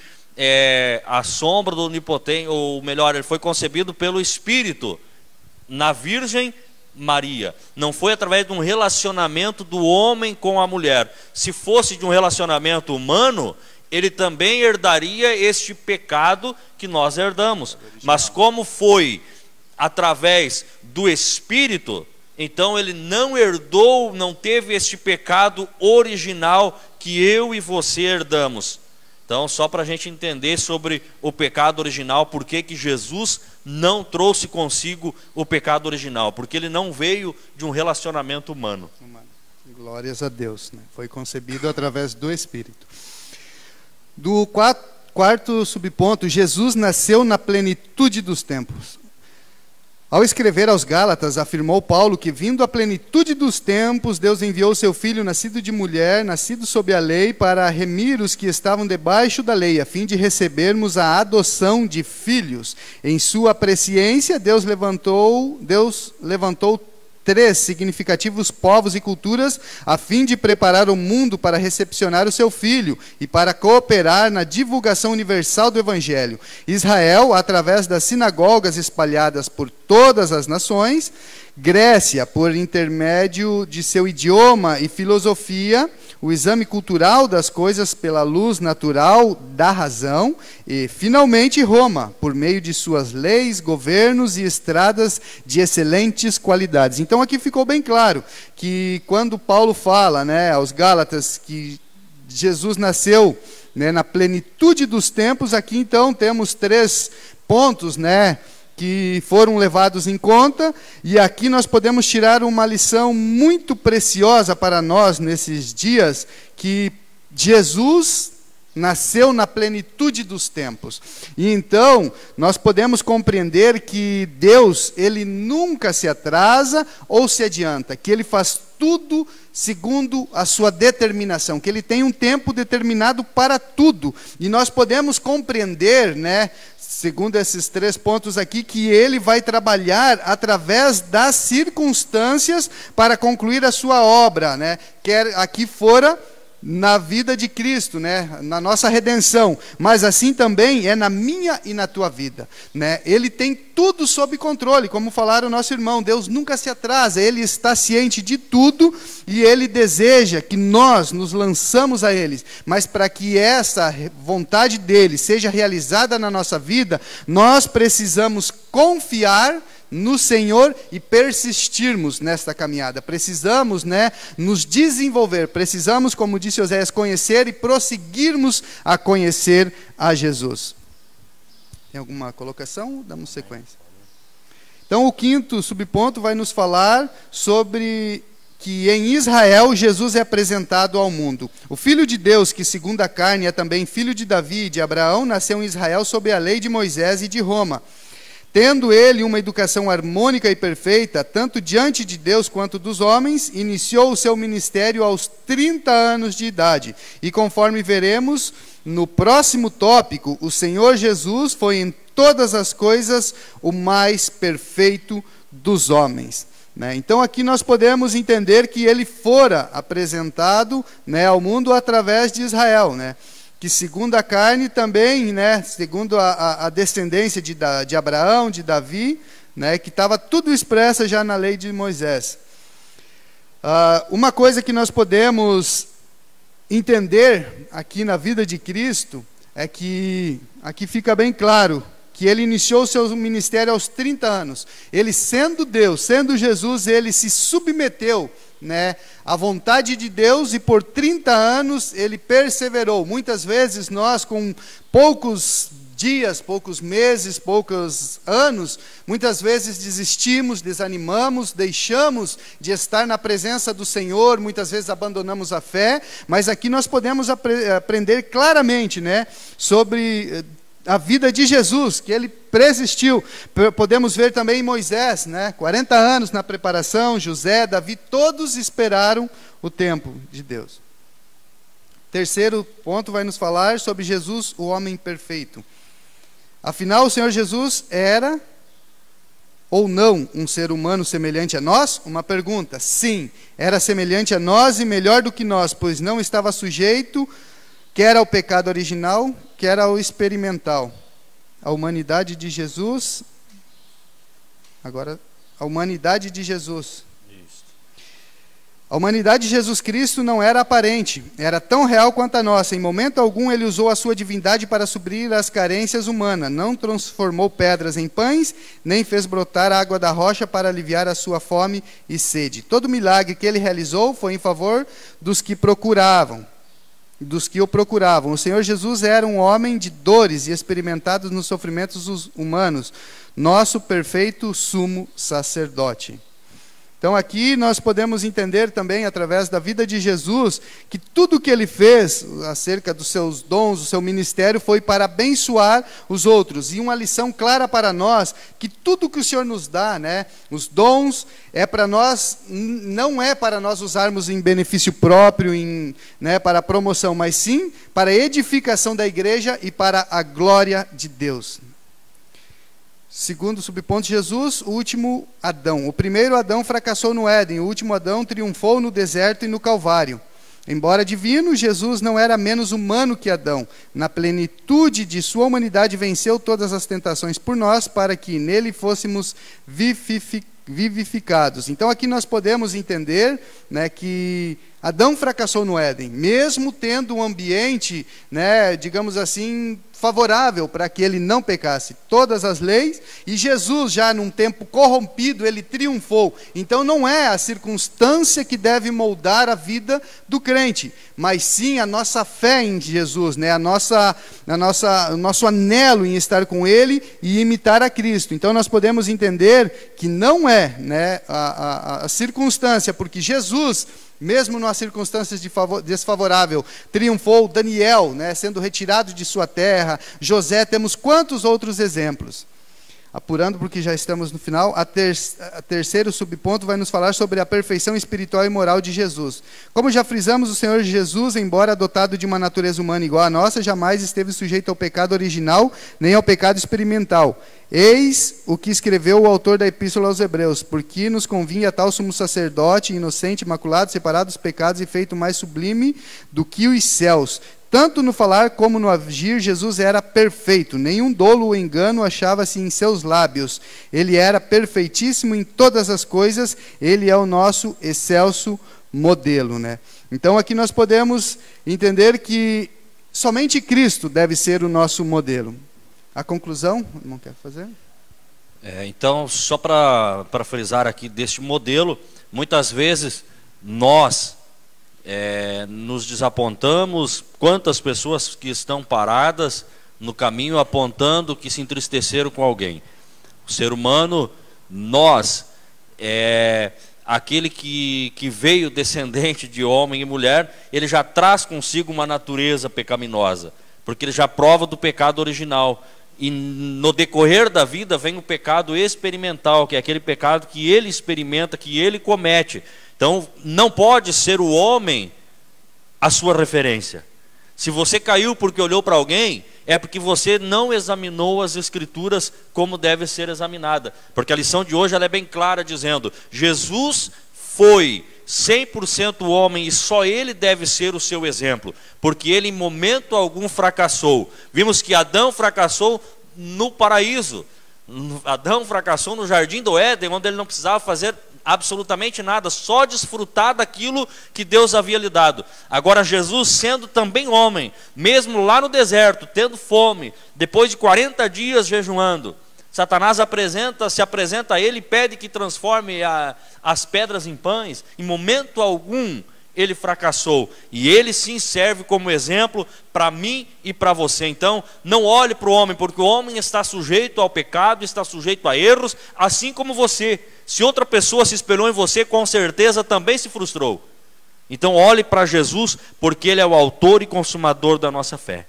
Speaker 1: a sombra do Onipotente, ou melhor, ele foi concebido pelo Espírito, na Virgem Maria. Não foi através de um relacionamento do homem com a mulher. Se fosse de um relacionamento humano, ele também herdaria este pecado que nós herdamos. Mas como foi através do Espírito, então ele não herdou, não teve este pecado original que eu e você herdamos. Então, só para a gente entender sobre o pecado original, por que Jesus não trouxe consigo o pecado original? Porque ele não veio de um relacionamento humano.
Speaker 2: Glórias a Deus, né? Foi concebido através do Espírito. Do quarto subponto, Jesus nasceu na plenitude dos tempos. Ao escrever aos Gálatas, afirmou Paulo que, vindo à plenitude dos tempos, Deus enviou seu Filho, nascido de mulher, nascido sob a lei, para remir os que estavam debaixo da lei, a fim de recebermos a adoção de filhos. Em sua presciência, Deus levantou 3 significativos povos e culturas, a fim de preparar o mundo para recepcionar o seu Filho e para cooperar na divulgação universal do Evangelho. Israel, através das sinagogas espalhadas por todas as nações; Grécia, por intermédio de seu idioma e filosofia, o exame cultural das coisas pela luz natural da razão; e, finalmente, Roma, por meio de suas leis, governos e estradas de excelentes qualidades. Então aqui ficou bem claro que quando Paulo fala, né, aos Gálatas que Jesus nasceu, né, na plenitude dos tempos, aqui então temos 3 pontos, né, que foram levados em conta, e aqui nós podemos tirar uma lição muito preciosa para nós nesses dias, que Jesus nasceu na plenitude dos tempos. E então nós podemos compreender que Deus, ele nunca se atrasa ou se adianta, que ele faz tudo segundo a sua determinação, que ele tem um tempo determinado para tudo. E nós podemos compreender, né, segundo esses 3 pontos aqui, que ele vai trabalhar através das circunstâncias para concluir a sua obra, né? Quer aqui fora na vida de Cristo, né, na nossa redenção, mas assim também é na minha e na tua vida, né? Ele tem tudo sob controle, como falaram o nosso irmão. Deus nunca se atrasa, ele está ciente de tudo e ele deseja que nós nos lançamos a ele, mas para que essa vontade dele seja realizada na nossa vida, nós precisamos confiar no Senhor e persistirmos nesta caminhada. Precisamos, né, nos desenvolver, precisamos, como disse Oséias, conhecer e prosseguirmos a conhecer a Jesus. Tem alguma colocação? Damos sequência. Então o 5º subponto vai nos falar sobre que em Israel Jesus é apresentado ao mundo. O Filho de Deus, que segundo a carne é também filho de Davi e de Abraão, nasceu em Israel sob a lei de Moisés e de Roma. Tendo ele uma educação harmônica e perfeita, tanto diante de Deus quanto dos homens, iniciou o seu ministério aos 30 anos de idade. E conforme veremos no próximo tópico, o Senhor Jesus foi em todas as coisas o mais perfeito dos homens. Né? Então aqui nós podemos entender que ele fora apresentado, né, ao mundo através de Israel, né? Que segundo a carne também, né, segundo a descendência de Abraão, de Davi, né, que estava tudo expresso já na lei de Moisés. Uma coisa que nós podemos entender aqui na vida de Cristo é que aqui fica bem claro que ele iniciou o seu ministério aos 30 anos. Ele, sendo Deus, sendo Jesus, ele se submeteu, né, à vontade de Deus, e por 30 anos ele perseverou. Muitas vezes nós, com poucos dias, poucos meses, poucos anos, muitas vezes desistimos, desanimamos, deixamos de estar na presença do Senhor, muitas vezes abandonamos a fé, mas aqui nós podemos aprender claramente, né, sobre a vida de Jesus, que ele persistiu. Podemos ver também Moisés, né, 40 anos na preparação, José, Davi, todos esperaram o tempo de Deus. Terceiro ponto vai nos falar sobre Jesus, o homem perfeito. Afinal, o Senhor Jesus era ou não um ser humano semelhante a nós? Uma pergunta. Sim, era semelhante a nós e melhor do que nós, pois não estava sujeito quer ao pecado original, quer ao experimental. A humanidade de Jesus. Agora, a humanidade de Jesus. A humanidade de Jesus Cristo não era aparente, era tão real quanto a nossa. Em momento algum ele usou a sua divindade para suprir as carências humanas. Não transformou pedras em pães, nem fez brotar água da rocha para aliviar a sua fome e sede. Todo milagre que ele realizou foi em favor dos que procuravam, dos que o procuravam. O Senhor Jesus era um homem de dores e experimentado nos sofrimentos humanos, nosso perfeito sumo sacerdote. Então aqui nós podemos entender também, através da vida de Jesus, que tudo o que ele fez acerca dos seus dons, do seu ministério, foi para abençoar os outros. E uma lição clara para nós, que tudo que o Senhor nos dá, né, os dons, é para nós, não é para nós usarmos em benefício próprio, né, para promoção, mas sim para a edificação da igreja e para a glória de Deus. Segundo subponto, Jesus, o último Adão. O primeiro Adão fracassou no Éden, o último Adão triunfou no deserto e no Calvário. Embora divino, Jesus não era menos humano que Adão. Na plenitude de sua humanidade, venceu todas as tentações por nós, para que nele fôssemos vivificados. Então aqui nós podemos entender, né, que Adão fracassou no Éden, mesmo tendo um ambiente, né, digamos assim, favorável para que ele não pecasse, todas as leis, e Jesus, já num tempo corrompido, ele triunfou. Então não é a circunstância que deve moldar a vida do crente, mas sim a nossa fé em Jesus, né? O nosso anelo em estar com ele e imitar a Cristo. Então nós podemos entender que não é, né, a circunstância, porque Jesus, mesmo numa circunstância desfavorável, triunfou. Daniel, né, sendo retirado de sua terra, José, temos quantos outros exemplos? Apurando, porque já estamos no final, a terceiro subponto vai nos falar sobre a perfeição espiritual e moral de Jesus. Como já frisamos, o Senhor Jesus, embora dotado de uma natureza humana igual à nossa, jamais esteve sujeito ao pecado original, nem ao pecado experimental. Eis o que escreveu o autor da Epístola aos Hebreus: porque nos convinha tal sumo sacerdote, inocente, imaculado, separado dos pecados e feito mais sublime do que os céus. Tanto no falar como no agir, Jesus era perfeito. Nenhum dolo ou engano achava-se em seus lábios. Ele era perfeitíssimo em todas as coisas. Ele é o nosso excelso modelo, né? Então aqui nós podemos entender que somente Cristo deve ser o nosso modelo. A conclusão, o irmão quer fazer?
Speaker 1: Então, só para frisar aqui deste modelo, muitas vezes nós nos desapontamos. Quantas pessoas que estão paradas no caminho apontando que se entristeceram com alguém. O ser humano, nós, aquele que veio descendente de homem e mulher, ele já traz consigo uma natureza pecaminosa, porque ele já prova do pecado original. E no decorrer da vida vem o pecado experimental, que é aquele pecado que ele experimenta, que ele comete. Então não pode ser o homem a sua referência. Se você caiu porque olhou para alguém, é porque você não examinou as Escrituras como deve ser examinada. Porque a lição de hoje ela é bem clara, dizendo: Jesus foi 100% homem e só ele deve ser o seu exemplo, porque ele em momento algum fracassou. Vimos que Adão fracassou no paraíso, Adão fracassou no jardim do Éden, onde ele não precisava fazer absolutamente nada, só desfrutar daquilo que Deus havia lhe dado. Agora Jesus, sendo também homem, mesmo lá no deserto, tendo fome, depois de 40 dias jejuando, Satanás se apresenta a ele e pede que transforme as pedras em pães. Em momento algum ele fracassou. E ele sim serve como exemplo para mim e para você. Então, não olhe para o homem, porque o homem está sujeito ao pecado, está sujeito a erros, assim como você. Se outra pessoa se espelhou em você, com certeza também se frustrou. Então, olhe para Jesus, porque ele é o autor e consumador da nossa fé.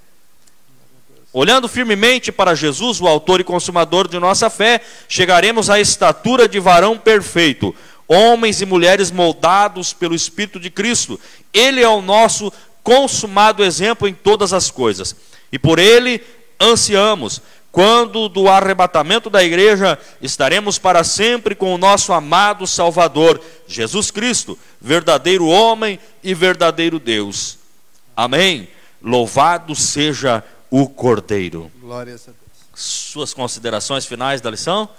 Speaker 1: Olhando firmemente para Jesus, o autor e consumador de nossa fé, chegaremos à estatura de varão perfeito, homens e mulheres moldados pelo Espírito de Cristo. Ele é o nosso consumado exemplo em todas as coisas. E por ele ansiamos, quando do arrebatamento da igreja, estaremos para sempre com o nosso amado Salvador, Jesus Cristo, verdadeiro homem e verdadeiro Deus. Amém. Louvado seja o Cordeiro.
Speaker 2: Glórias a Deus.
Speaker 1: Suas considerações finais da lição?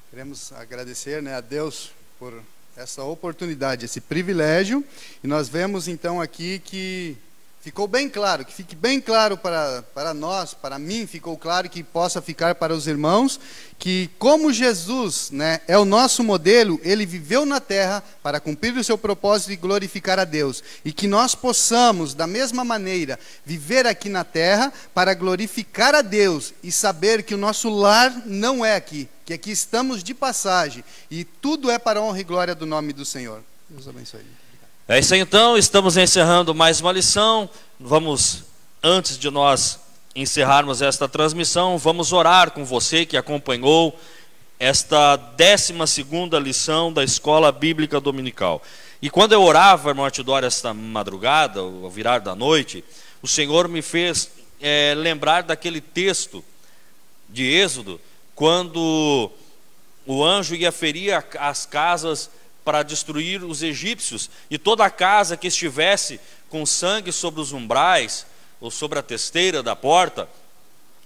Speaker 2: Queremos agradecer, a Deus por essa oportunidade, esse privilégio, e nós vemos então aqui que ficou bem claro, que fique bem claro para nós, para mim ficou claro, que possa ficar para os irmãos, que como Jesus é o nosso modelo, ele viveu na terra para cumprir o seu propósito e glorificar a Deus, e que nós possamos da mesma maneira viver aqui na terra para glorificar a Deus e saber que o nosso lar não é aqui, que aqui estamos de passagem, e tudo é para a honra e glória do nome do Senhor. Deus abençoe.
Speaker 1: É isso aí, então, estamos encerrando mais uma lição. Vamos, antes de nós encerrarmos esta transmissão, vamos orar com você que acompanhou esta 12ª lição da Escola Bíblica Dominical. E quando eu orava, irmão Artidório, esta madrugada, ao virar da noite, o Senhor me fez lembrar daquele texto de Êxodo, quando o anjo ia ferir as casas para destruir os egípcios, e toda a casa que estivesse com sangue sobre os umbrais, ou sobre a testeira da porta,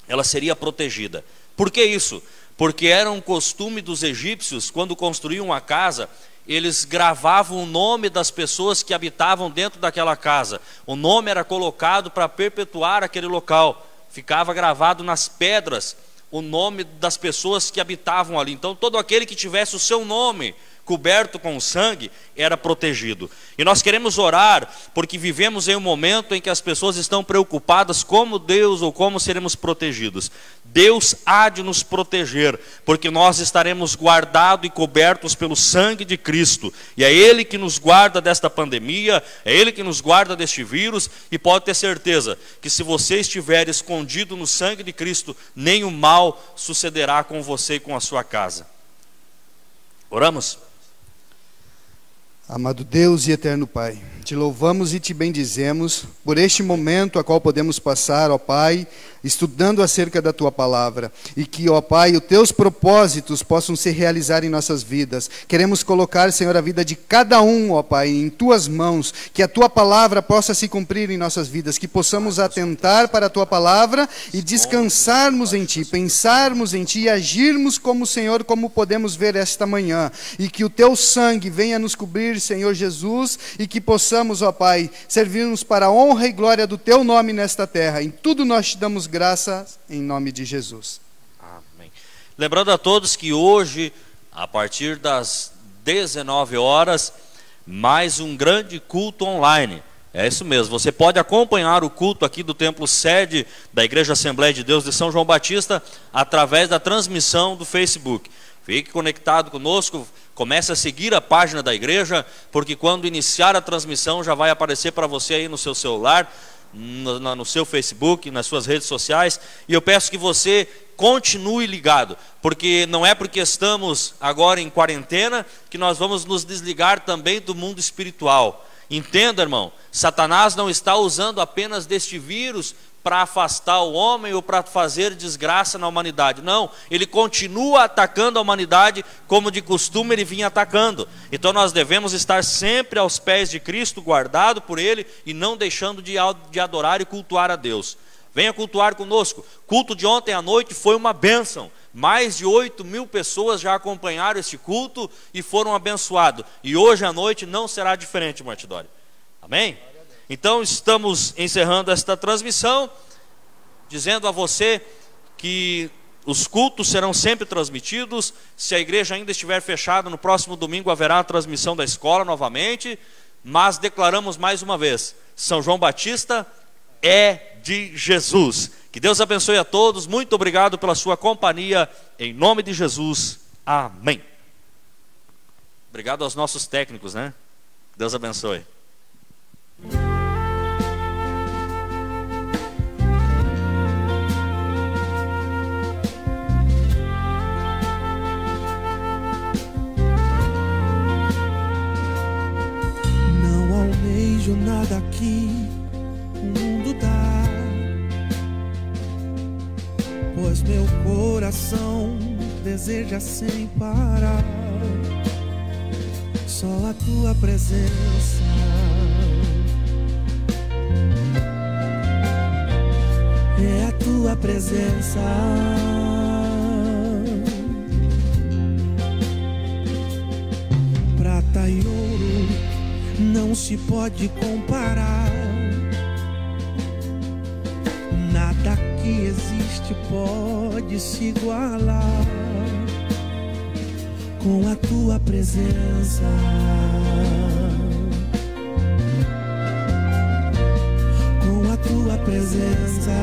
Speaker 1: ela seria protegida. Por que isso? Porque era um costume dos egípcios, quando construíam uma casa, eles gravavam o nome das pessoas que habitavam dentro daquela casa. O nome era colocado para perpetuar aquele local, ficava gravado nas pedras o nome das pessoas que habitavam ali. Então todo aquele que tivesse o seu nome coberto com sangue era protegido. E nós queremos orar, porque vivemos em um momento em que as pessoas estão preocupadas como Deus ou como seremos protegidos. Deus há de nos proteger, porque nós estaremos guardados e cobertos pelo sangue de Cristo, e é Ele que nos guarda desta pandemia, é Ele que nos guarda deste vírus, e pode ter certeza que se você estiver escondido no sangue de Cristo, nenhum mal sucederá com você e com a sua casa. Oramos?
Speaker 2: Amado Deus e eterno Pai, te louvamos e te bendizemos por este momento a qual podemos passar, ó Pai, estudando acerca da Tua Palavra, e que, ó Pai, os Teus propósitos possam se realizar em nossas vidas. Queremos colocar, Senhor, a vida de cada um, ó Pai, em Tuas mãos, que a Tua Palavra possa se cumprir em nossas vidas, que possamos atentar para a Tua Palavra e descansarmos em Ti, pensarmos em Ti e agirmos como, Senhor, como podemos ver esta manhã, e que o Teu sangue venha nos cobrir, Senhor Jesus, e que possamos, ó Pai, servirmos para a honra e glória do Teu nome nesta terra. Em tudo nós te damos graças, em nome de Jesus.
Speaker 1: Amém. Lembrando a todos que hoje, a partir das 19 horas, mais um grande culto online. É isso mesmo, você pode acompanhar o culto aqui do templo sede da Igreja Assembleia de Deus de São João Batista através da transmissão do Facebook. Fique conectado conosco, comece a seguir a página da igreja, porque quando iniciar a transmissão já vai aparecer para você aí no seu celular, no seu Facebook, nas suas redes sociais. E eu peço que você continue ligado, porque não é porque estamos agora em quarentena que nós vamos nos desligar também do mundo espiritual. Entenda, irmão, Satanás não está usando apenas deste vírus para afastar o homem ou para fazer desgraça na humanidade. Não, ele continua atacando a humanidade como de costume ele vinha atacando. Então nós devemos estar sempre aos pés de Cristo, guardado por Ele, e não deixando de adorar e cultuar a Deus. Venha cultuar conosco. Culto de ontem à noite foi uma bênção. Mais de 8.000 pessoas já acompanharam este culto e foram abençoados. E hoje à noite não será diferente, Martidório. Amém? Então estamos encerrando esta transmissão, dizendo a você que os cultos serão sempre transmitidos. Se a igreja ainda estiver fechada, no próximo domingo haverá a transmissão da escola novamente. mas declaramos mais uma vez: São João Batista é de Jesus. Que Deus abençoe a todos. Muito obrigado pela sua companhia. Em nome de Jesus. Amém. Obrigado aos nossos técnicos, né? Deus abençoe.
Speaker 3: Não almejo nada aqui o mundo dá, pois meu coração deseja sem parar só a tua presença. É a tua presença. Prata e ouro não se pode comparar. Nada que existe pode se igualar com a tua presença. Com a tua presença.